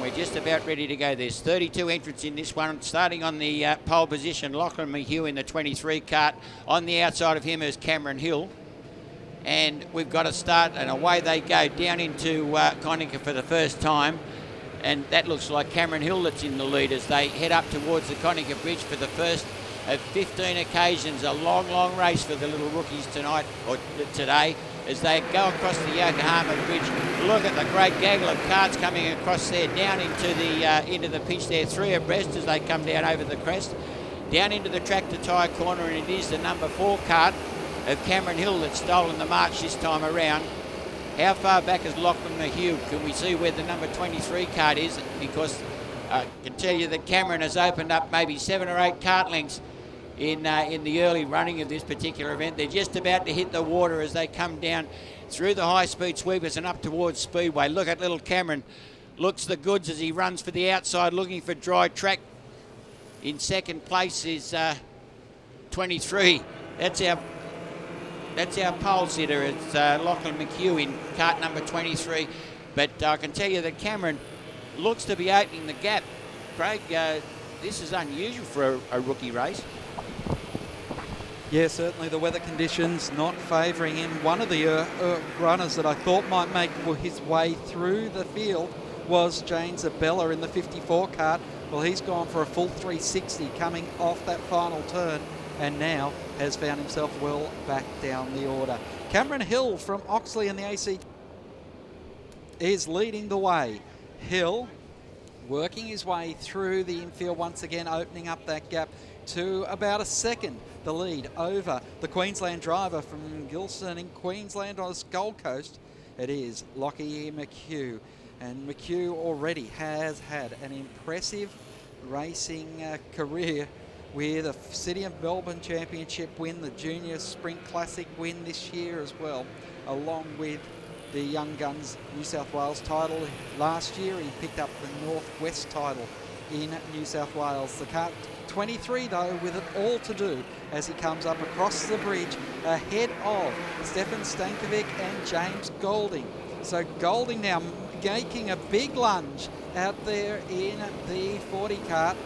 we're just about ready to go. There's 32 entrants in this one. Starting on the pole position, Lachlan McHugh in the 23 cart. On the outside of him is Cameron Hill. And we've got to start, and away they go down into Conica for the first time. And that looks like Cameron Hill that's in the lead as they head up towards the Conica Bridge for the first of 15 occasions. A long, long race for the little rookies tonight, or today, as they go across the Yokohama Bridge. Look at the great gaggle of carts coming across there, down into the pitch there, 3 abreast as they come down over the crest. Down into the tractor tyre corner, and it is the number 4 cart of Cameron Hill that's stolen the march this time around. How far back is Lachlan McHugh? Can we see where the number 23 cart is? Because I can tell you that Cameron has opened up maybe 7 or 8 cart lengths in the early running of this particular event. They're just about to hit the water as they come down through the high-speed sweepers and up towards Speedway. Look at little Cameron. Looks the goods as he runs for the outside, looking for dry track. In second place is 23. That's our pole sitter. It's Lachlan McHugh in cart number 23. But I can tell you that Cameron looks to be opening the gap. Craig, this is unusual for a rookie race. Yeah, certainly the weather conditions not favouring him. One of the runners that I thought might make his way through the field was James Abella in the 54 cart. Well, he's gone for a full 360 coming off that final turn, and now has found himself well back down the order. Cameron Hill from Oxley in the AC is leading the way. Hill working his way through the infield once again, opening up that gap to about a second. The lead over the Queensland driver from Gilson in Queensland on the Gold Coast. It is Lockie McHugh. And McHugh already has had an impressive racing career with a City of Melbourne Championship win, the Junior Sprint Classic win this year as well, along with the Young Guns New South Wales title. Last year he picked up the Northwest title in New South Wales. The cart 23 though with it all to do as he comes up across the bridge ahead of Stefan Stankovic and James Golding. So Golding now making a big lunge out there in the 40 cart,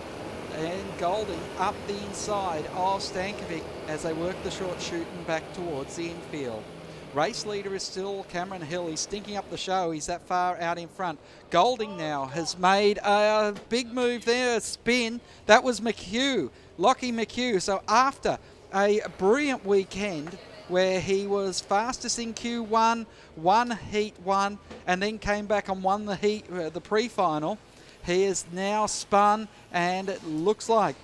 and Golding up the inside of Stankovic as they work the short shoot and back towards the infield. Race leader is still Cameron Hill. He's stinking up the show. He's that far out in front. Golding now has made a big move there, a spin. That was McHugh, Lockie McHugh. So after a brilliant weekend where he was fastest in Q1, won Heat 1, and then came back and won the pre-final, he is now spun, and it looks like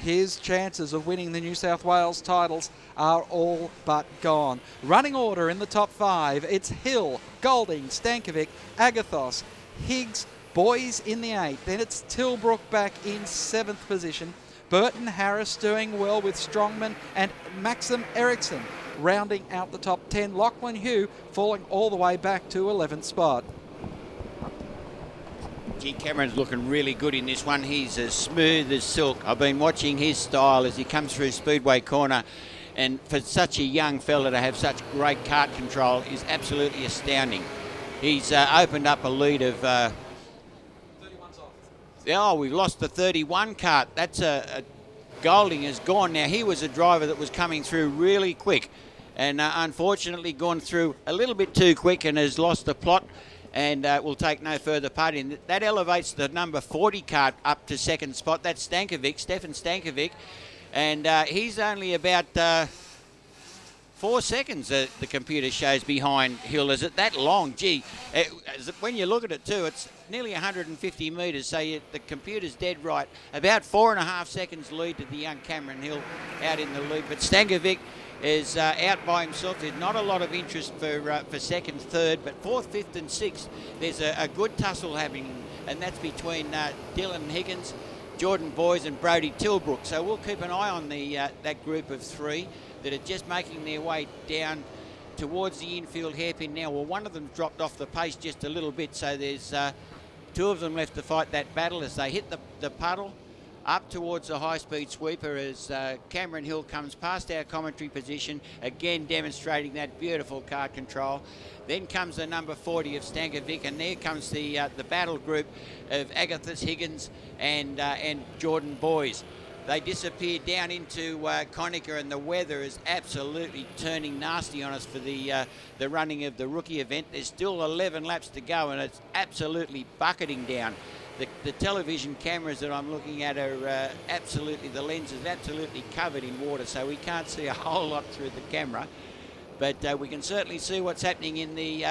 his chances of winning the New South Wales titles are all but gone. Running order in the top 5, it's Hill, Golding, Stankovic, Agathos, Higgs, Boys in the 8th. Then it's Tilbrook back in 7th position. Burton Harris doing well with Strongman and Maxim Eriksson rounding out the top 10. Lachlan Hugh falling all the way back to 11th spot. Gee, Cameron's looking really good in this one. He's as smooth as silk. I've been watching his style as he comes through Speedway Corner, and for such a young fella to have such great kart control is absolutely astounding. He's opened up a lead of... 31's off. Oh, we've lost the 31 kart. That's Golding is gone now. He was a driver that was coming through really quick, and unfortunately gone through a little bit too quick and has lost the plot, and will take no further part in. That elevates the number 40 cart up to 2nd spot. That's Stankovic, Stefan Stankovic, and he's only about 4 seconds the computer shows behind Hill. Is it that long? Gee, when you look at it too, it's nearly 150 metres, so the computer's dead right. About 4.5 seconds lead to the young Cameron Hill out in the lead, but Stankovic is out by himself. There's not a lot of interest for 2nd, 3rd, but 4th, 5th and 6th, there's a good tussle happening, and that's between Dylan Higgins, Jordan Boys and Brodie Tilbrook. So we'll keep an eye on that group of 3 that are just making their way down towards the infield hairpin now. Well, one of them dropped off the pace just a little bit, so there's 2 of them left to fight that battle as they hit the puddle. up towards the high-speed sweeper as Cameron Hill comes past our commentary position, again demonstrating that beautiful cart control. Then comes the number 40 of Stankovic, and there comes the battle group of Agathis Higgins and Jordan Boys. They disappear down into Conica, and the weather is absolutely turning nasty on us for the running of the rookie event. There's still 11 laps to go, and it's absolutely bucketing down. The television cameras that I'm looking at are absolutely, the lens is absolutely covered in water, so we can't see a whole lot through the camera. But we can certainly see what's happening in the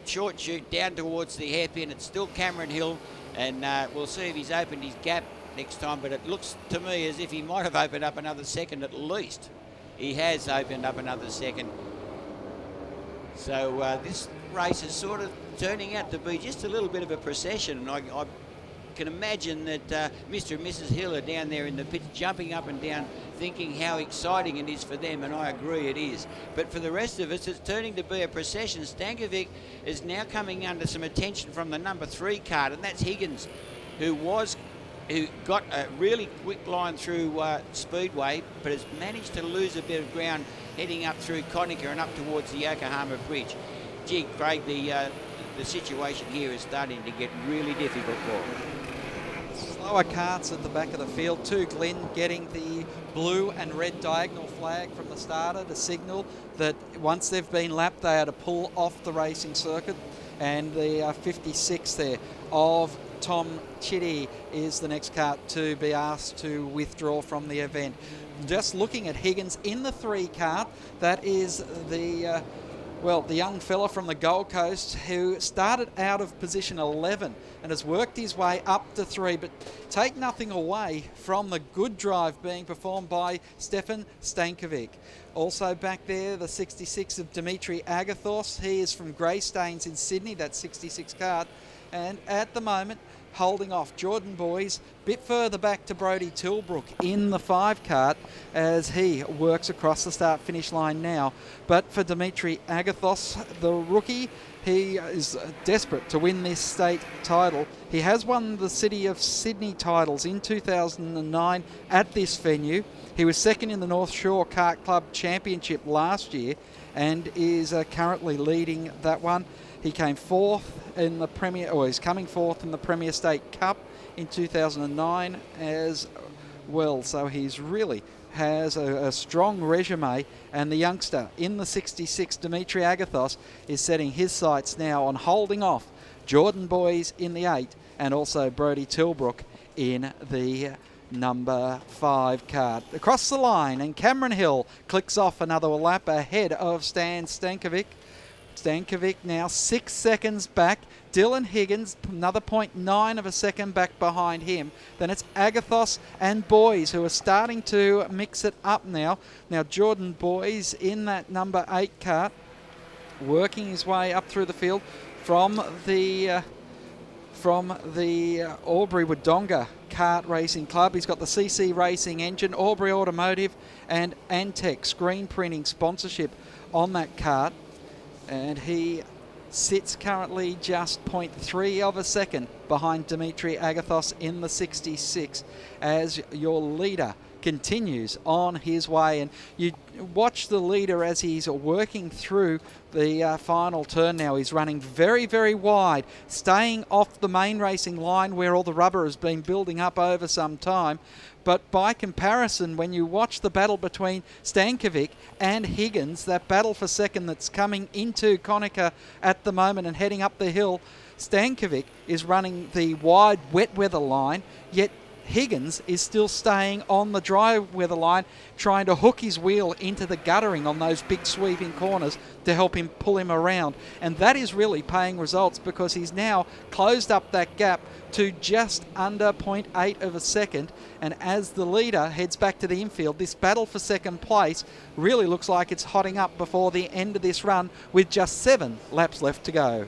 short chute down towards the hairpin. It's still Cameron Hill, and we'll see if he's opened his gap next time, but it looks to me as if he might have opened up another second at least. He has opened up another second. So this race is sort of turning out to be just a little bit of a procession, and I can imagine that Mr. and Mrs. Hill are down there in the pits jumping up and down thinking how exciting it is for them, and I agree it is. But for the rest of us, it's turning to be a procession. Stankovic is now coming under some attention from the number 3 cart, and that's Higgins, who got a really quick line through Speedway, but has managed to lose a bit of ground heading up through Conica and up towards the Yokohama Bridge. Gee, Craig, the situation here is starting to get really difficult for him. Slower carts at the back of the field too. Glenn getting the blue and red diagonal flag from the starter to signal that once they've been lapped, they are to pull off the racing circuit. And the 56 there of Tom Chitty is the next cart to be asked to withdraw from the event. Just looking at Higgins in the 3 cart, that is the young fella from the Gold Coast who started out of position 11 and has worked his way up to 3, but take nothing away from the good drive being performed by Stefan Stankovic. Also back there, the 66 of Dimitri Agathos. He is from Greystanes in Sydney, that 66 cart. And at the moment, holding off Jordan Boys, bit further back to Brodie Tilbrook in the 5 cart as he works across the start-finish line now. But for Dimitri Agathos, the rookie, he is desperate to win this state title. He has won the City of Sydney titles in 2009 at this venue. He was second in the North Shore Kart Club Championship last year and is currently leading that one. He came 4th in the Premier, or he's coming 4th in the Premier State Cup in 2009 as well. So he's really has a strong resume, and the youngster in the 66, Dimitri Agathos, is setting his sights now on holding off Jordan Boys in the 8 and also Brodie Tilbrook in the number 5 cart. Across the line, and Cameron Hill clicks off another lap ahead of Stan Stankovic. Stankovic now 6 seconds back. Dylan Higgins, another 0.9 of a second back behind him. Then it's Agathos and Boys who are starting to mix it up now. Now Jordan Boys in that number 8 cart, working his way up through the field from the Albury Wodonga Kart Racing Club. He's got the CC Racing engine, Albury Automotive and Antec screen printing sponsorship on that kart. And he sits currently just 0.3 of a second behind Dimitri Agathos in the 66 as your leader continues on his way. And you watch the leader as he's working through the final turn now. He's running very, very wide, staying off the main racing line where all the rubber has been building up over some time. But by comparison, when you watch the battle between Stankovic and Higgins, that battle for second that's coming into Conica at the moment and heading up the hill, Stankovic is running the wide wet weather line, yet Higgins is still staying on the dry weather line, trying to hook his wheel into the guttering on those big sweeping corners to help him pull him around. And that is really paying results because he's now closed up that gap to just under 0.8 of a second. And as the leader heads back to the infield, this battle for second place really looks like it's hotting up before the end of this run with just 7 laps left to go.